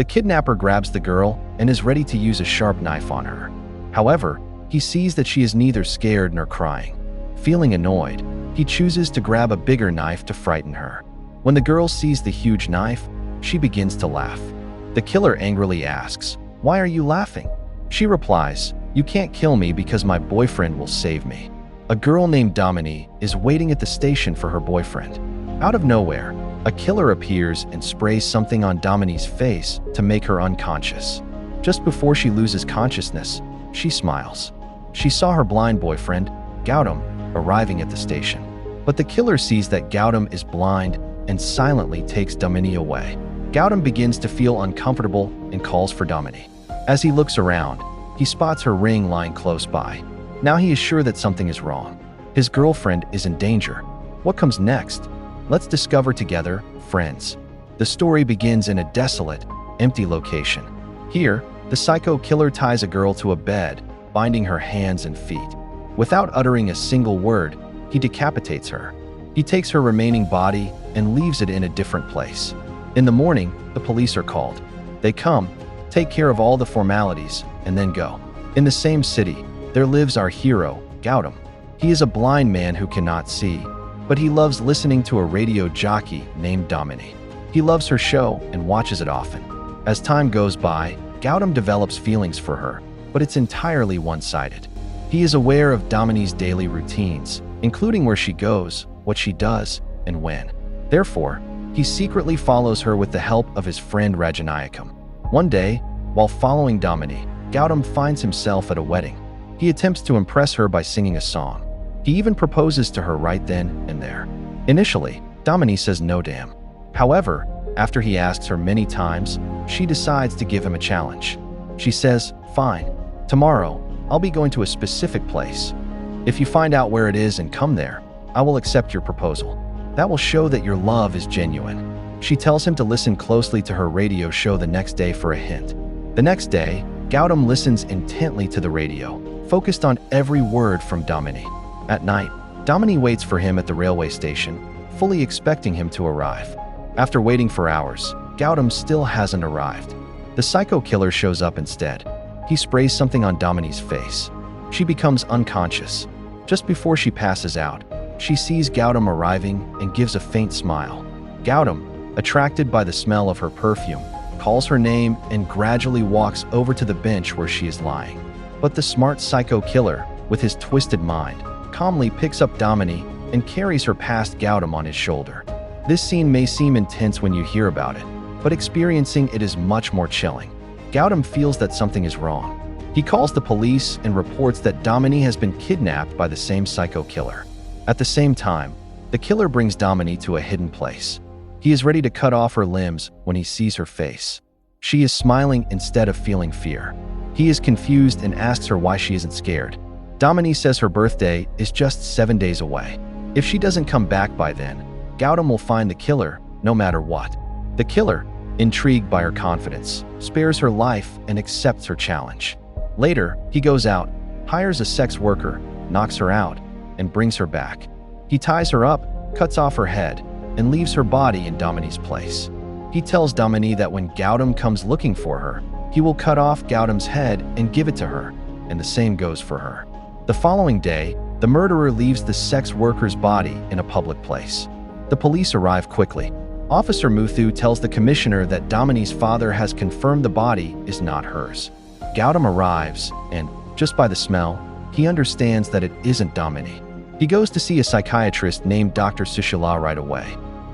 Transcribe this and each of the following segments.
The kidnapper grabs the girl and is ready to use a sharp knife on her. However, he sees that she is neither scared nor crying. Feeling annoyed, he chooses to grab a bigger knife to frighten her. When the girl sees the huge knife, she begins to laugh. The killer angrily asks, "Why are you laughing?" She replies, "You can't kill me because my boyfriend will save me." A girl named Dominique is waiting at the station for her boyfriend. Out of nowhere, a killer appears and sprays something on Dominique's face to make her unconscious. Just before she loses consciousness, she smiles. She saw her blind boyfriend, Gautam, arriving at the station. But the killer sees that Gautam is blind and silently takes Dominique away. Gautam begins to feel uncomfortable and calls for Dominique. As he looks around, he spots her ring lying close by. Now he is sure that something is wrong. His girlfriend is in danger. What comes next? Let's discover together, friends. The story begins in a desolate, empty location. Here, the psycho killer ties a girl to a bed, binding her hands and feet. Without uttering a single word, he decapitates her. He takes her remaining body and leaves it in a different place. In the morning, the police are called. They come, take care of all the formalities, and then go. In the same city, there lives our hero, Gautam. He is a blind man who cannot see, but he loves listening to a radio jockey named Dominique. He loves her show and watches it often. As time goes by, Gautam develops feelings for her, but it's entirely one-sided. He is aware of Dominique's daily routines, including where she goes, what she does, and when. Therefore, he secretly follows her with the help of his friend Rajanayakam. One day, while following Dominique, Gautam finds himself at a wedding. He attempts to impress her by singing a song. He even proposes to her right then and there. Initially, Dominique says no to him. However, after he asks her many times, she decides to give him a challenge. She says, "Fine, tomorrow, I'll be going to a specific place. If you find out where it is and come there, I will accept your proposal. That will show that your love is genuine." She tells him to listen closely to her radio show the next day for a hint. The next day, Gautam listens intently to the radio, focused on every word from Dominique. At night, Dominique waits for him at the railway station, fully expecting him to arrive. After waiting for hours, Gautam still hasn't arrived. The psycho killer shows up instead. He sprays something on Dominique's face. She becomes unconscious. Just before she passes out, she sees Gautam arriving and gives a faint smile. Gautam, attracted by the smell of her perfume, calls her name and gradually walks over to the bench where she is lying. But the smart psycho killer, with his twisted mind, calmly picks up Dominique and carries her past Gautam on his shoulder. This scene may seem intense when you hear about it, but experiencing it is much more chilling. Gautam feels that something is wrong. He calls the police and reports that Dominique has been kidnapped by the same psycho killer. At the same time, the killer brings Dominique to a hidden place. He is ready to cut off her limbs when he sees her face. She is smiling instead of feeling fear. He is confused and asks her why she isn't scared. Dominique says her birthday is just 7 days away. If she doesn't come back by then, Gautam will find the killer no matter what. The killer, intrigued by her confidence, spares her life and accepts her challenge. Later, he goes out, hires a sex worker, knocks her out, and brings her back. He ties her up, cuts off her head, and leaves her body in Dominique's place. He tells Dominique that when Gautam comes looking for her, he will cut off Gautam's head and give it to her, and the same goes for her. The following day, the murderer leaves the sex worker's body in a public place. The police arrive quickly. Officer Muthu tells the commissioner that Dominique's father has confirmed the body is not hers. Gautam arrives, and, just by the smell, he understands that it isn't Dominique. He goes to see a psychiatrist named Dr. Sushila right away.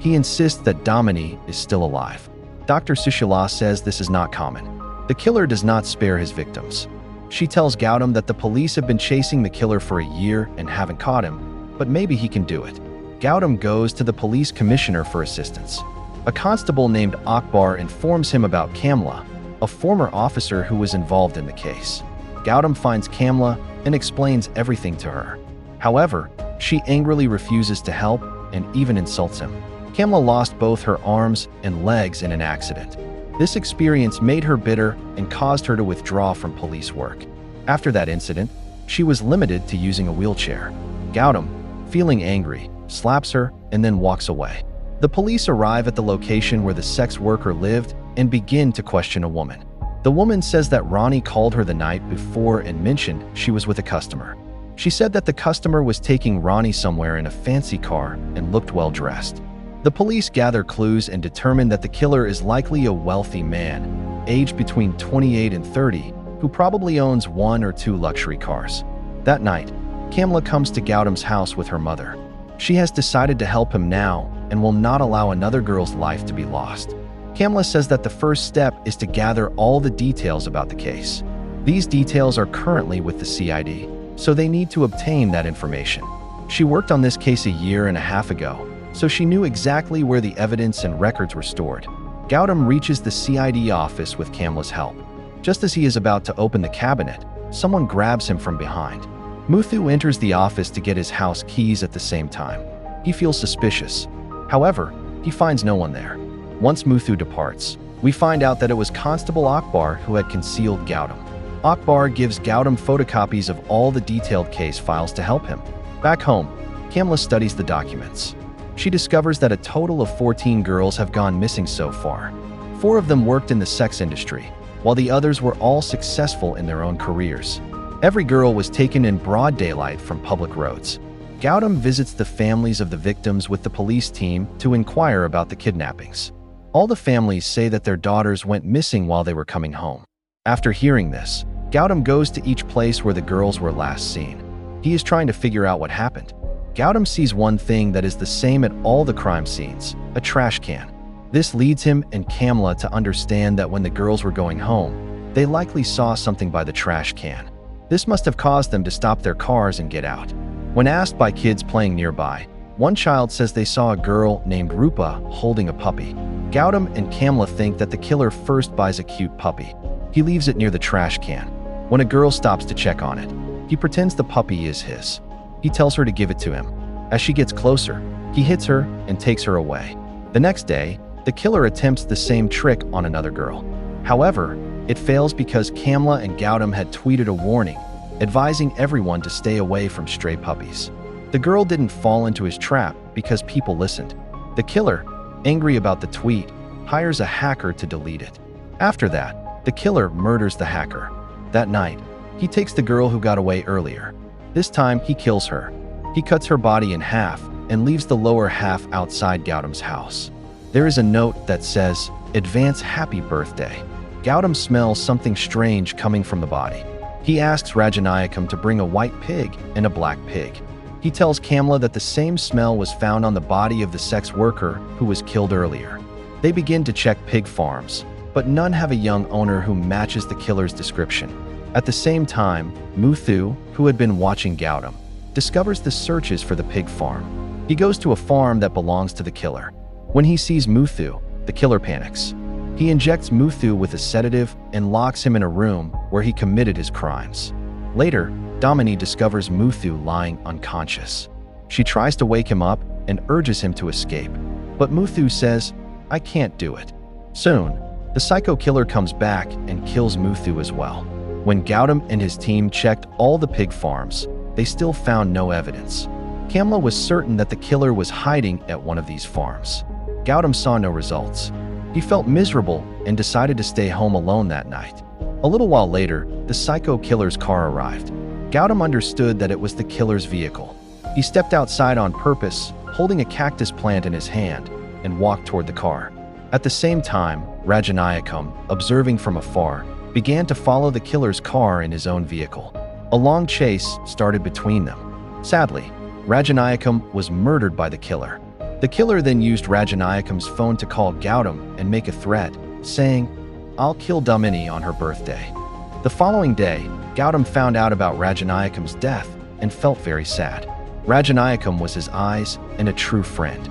He insists that Dominique is still alive. Dr. Sushila says this is not common. The killer does not spare his victims. She tells Gautam that the police have been chasing the killer for a year and haven't caught him, but maybe he can do it. Gautam goes to the police commissioner for assistance. A constable named Akbar informs him about Kamla, a former officer who was involved in the case. Gautam finds Kamla and explains everything to her. However, she angrily refuses to help and even insults him. Kamla lost both her arms and legs in an accident. This experience made her bitter and caused her to withdraw from police work. After that incident, she was limited to using a wheelchair. Gautam, feeling angry, slaps her and then walks away. The police arrive at the location where the sex worker lived and begin to question a woman. The woman says that Ronnie called her the night before and mentioned she was with a customer. She said that the customer was taking Ronnie somewhere in a fancy car and looked well dressed. The police gather clues and determine that the killer is likely a wealthy man, aged between 28 and 30, who probably owns 1 or 2 luxury cars. That night, Kamala comes to Gautam's house with her mother. She has decided to help him now and will not allow another girl's life to be lost. Kamala says that the first step is to gather all the details about the case. These details are currently with the CID, so they need to obtain that information. She worked on this case a year and a half ago, so she knew exactly where the evidence and records were stored. Gautam reaches the CID office with Kamala's help. Just as he is about to open the cabinet, someone grabs him from behind. Muthu enters the office to get his house keys at the same time. He feels suspicious. However, he finds no one there. Once Muthu departs, we find out that it was Constable Akbar who had concealed Gautam. Akbar gives Gautam photocopies of all the detailed case files to help him. Back home, Kamala studies the documents. She discovers that a total of 14 girls have gone missing so far. 4 of them worked in the sex industry, while the others were all successful in their own careers. Every girl was taken in broad daylight from public roads. Gautam visits the families of the victims with the police team to inquire about the kidnappings. All the families say that their daughters went missing while they were coming home. After hearing this, Gautam goes to each place where the girls were last seen. He is trying to figure out what happened. Gautam sees one thing that is the same at all the crime scenes: a trash can. This leads him and Kamala to understand that when the girls were going home, they likely saw something by the trash can. This must have caused them to stop their cars and get out. When asked by kids playing nearby, one child says they saw a girl named Rupa holding a puppy. Gautam and Kamala think that the killer first buys a cute puppy. He leaves it near the trash can. When a girl stops to check on it, he pretends the puppy is his. He tells her to give it to him. As she gets closer, he hits her and takes her away. The next day, the killer attempts the same trick on another girl. However, it fails because Kamala and Gautam had tweeted a warning, advising everyone to stay away from stray puppies. The girl didn't fall into his trap because people listened. The killer, angry about the tweet, hires a hacker to delete it. After that, the killer murders the hacker. That night, he takes the girl who got away earlier. This time, he kills her. He cuts her body in half and leaves the lower half outside Gautam's house. There is a note that says, "Advance happy birthday." Gautam smells something strange coming from the body. He asks Rajanayakam to bring a white pig and a black pig. He tells Kamala that the same smell was found on the body of the sex worker who was killed earlier. They begin to check pig farms, but none have a young owner who matches the killer's description. At the same time, Muthu, who had been watching Gautam, discovers the searches for the pig farm. He goes to a farm that belongs to the killer. When he sees Muthu, the killer panics. He injects Muthu with a sedative and locks him in a room where he committed his crimes. Later, Dominique discovers Muthu lying unconscious. She tries to wake him up and urges him to escape, but Muthu says, "I can't do it." Soon, the psycho killer comes back and kills Muthu as well. When Gautam and his team checked all the pig farms, they still found no evidence. Kamala was certain that the killer was hiding at one of these farms. Gautam saw no results. He felt miserable and decided to stay home alone that night. A little while later, the psycho killer's car arrived. Gautam understood that it was the killer's vehicle. He stepped outside on purpose, holding a cactus plant in his hand, and walked toward the car. At the same time, Rajanayakam, observing from afar, began to follow the killer's car in his own vehicle. A long chase started between them. Sadly, Rajanayakam was murdered by the killer. The killer then used Rajanayakam's phone to call Gautam and make a threat, saying, "I'll kill Dominique on her birthday." The following day, Gautam found out about Rajanayakam's death and felt very sad. Rajanayakam was his eyes and a true friend.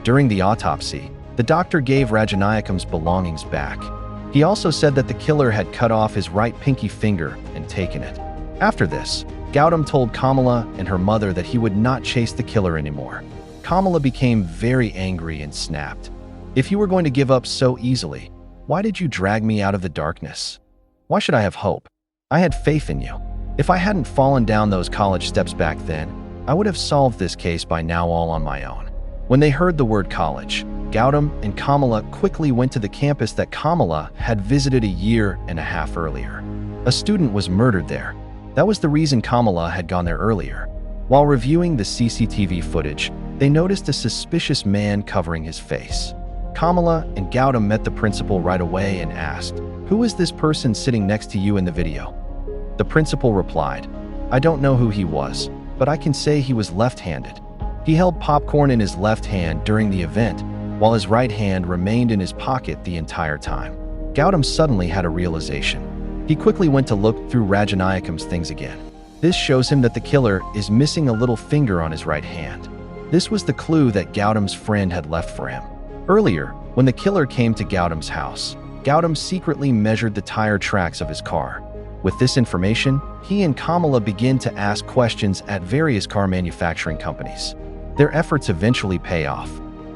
During the autopsy, the doctor gave Rajanayakam's belongings back. He also said that the killer had cut off his right pinky finger and taken it. After this, Gautam told Kamala and her mother that he would not chase the killer anymore. Kamala became very angry and snapped. "If you were going to give up so easily, why did you drag me out of the darkness? Why should I have hope? I had faith in you. If I hadn't fallen down those college steps back then, I would have solved this case by now all on my own." When they heard the word college, Gautam and Kamala quickly went to the campus that Kamala had visited a year and a half earlier. A student was murdered there. That was the reason Kamala had gone there earlier. While reviewing the CCTV footage, they noticed a suspicious man covering his face. Kamala and Gautam met the principal right away and asked, "Who is this person sitting next to you in the video?" The principal replied, "I don't know who he was, but I can say he was left-handed. He held popcorn in his left hand during the event, while his right hand remained in his pocket the entire time." Gautam suddenly had a realization. He quickly went to look through Rajanayakam's things again. This shows him that the killer is missing a little finger on his right hand. This was the clue that Gautam's friend had left for him. Earlier, when the killer came to Gautam's house, Gautam secretly measured the tire tracks of his car. With this information, he and Kamala begin to ask questions at various car manufacturing companies. Their efforts eventually pay off.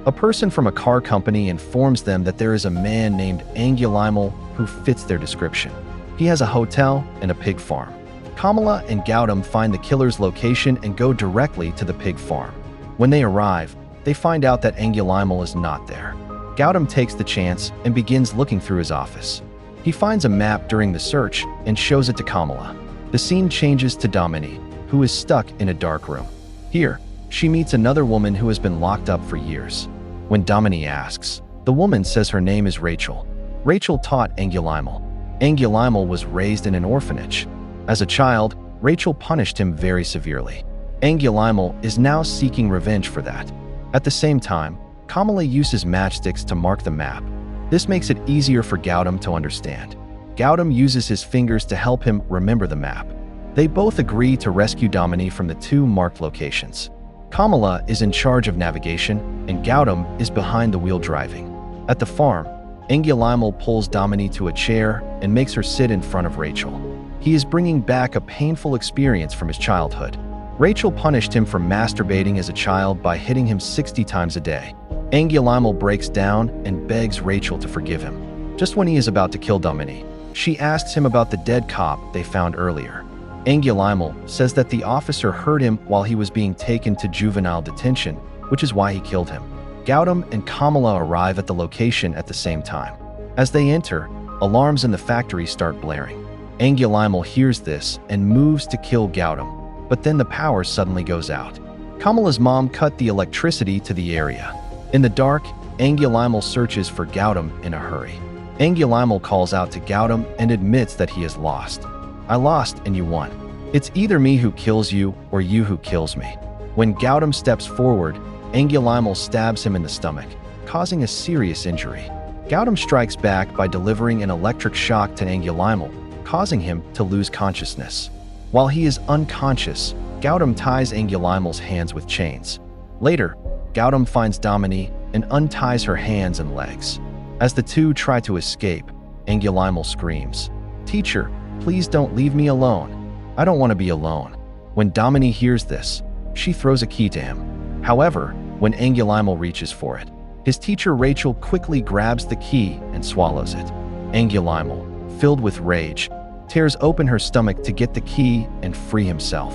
A person from a car company informs them that there is a man named Angulimala who fits their description. He has a hotel and a pig farm. Kamala and Gautam find the killer's location and go directly to the pig farm. When they arrive, they find out that Angulimala is not there. Gautam takes the chance and begins looking through his office. He finds a map during the search and shows it to Kamala. The scene changes to Dominique, who is stuck in a dark room. Here, she meets another woman who has been locked up for years. When Dominique asks, the woman says her name is Rachel. Rachel taught Angulimala. Angulimala was raised in an orphanage. As a child, Rachel punished him very severely. Angulimala is now seeking revenge for that. At the same time, Kamala uses matchsticks to mark the map. This makes it easier for Gautam to understand. Gautam uses his fingers to help him remember the map. They both agree to rescue Dominique from the two marked locations. Kamala is in charge of navigation, and Gautam is behind the wheel driving. At the farm, Angulimala pulls Dominique to a chair and makes her sit in front of Rachel. He is bringing back a painful experience from his childhood. Rachel punished him for masturbating as a child by hitting him 60 times a day. Angulimala breaks down and begs Rachel to forgive him. Just when he is about to kill Dominique, she asks him about the dead cop they found earlier. Angulimala says that the officer hurt him while he was being taken to juvenile detention, which is why he killed him. Gautam and Kamala arrive at the location at the same time. As they enter, alarms in the factory start blaring. Angulimala hears this and moves to kill Gautam, but then the power suddenly goes out. Kamala's mom cut the electricity to the area. In the dark, Angulimala searches for Gautam in a hurry. Angulimala calls out to Gautam and admits that he has lost. "I lost and you won. It's either me who kills you or you who kills me." When Gautam steps forward, Angulimala stabs him in the stomach, causing a serious injury. Gautam strikes back by delivering an electric shock to Angulimala, causing him to lose consciousness. While he is unconscious, Gautam ties Angulimala's hands with chains. Later, Gautam finds Dominique and unties her hands and legs. As the two try to escape, Angulimala screams, "Teacher, please don't leave me alone. I don't want to be alone." When Dominique hears this, she throws a key to him. However, when Angulimala reaches for it, his teacher Rachel quickly grabs the key and swallows it. Angulimala, filled with rage, tears open her stomach to get the key and free himself.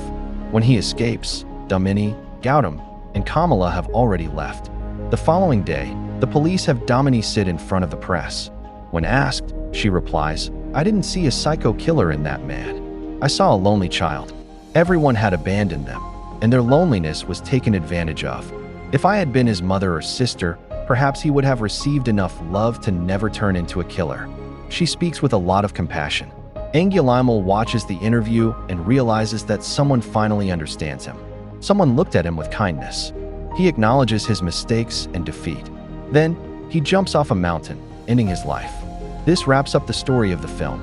When he escapes, Dominique, Gautam, and Kamala have already left. The following day, the police have Dominique sit in front of the press. When asked, she replies, "I didn't see a psycho killer in that man. I saw a lonely child. Everyone had abandoned them, and their loneliness was taken advantage of. If I had been his mother or sister, perhaps he would have received enough love to never turn into a killer." She speaks with a lot of compassion. Angulimala watches the interview and realizes that someone finally understands him. Someone looked at him with kindness. He acknowledges his mistakes and defeat. Then, he jumps off a mountain, ending his life. This wraps up the story of the film.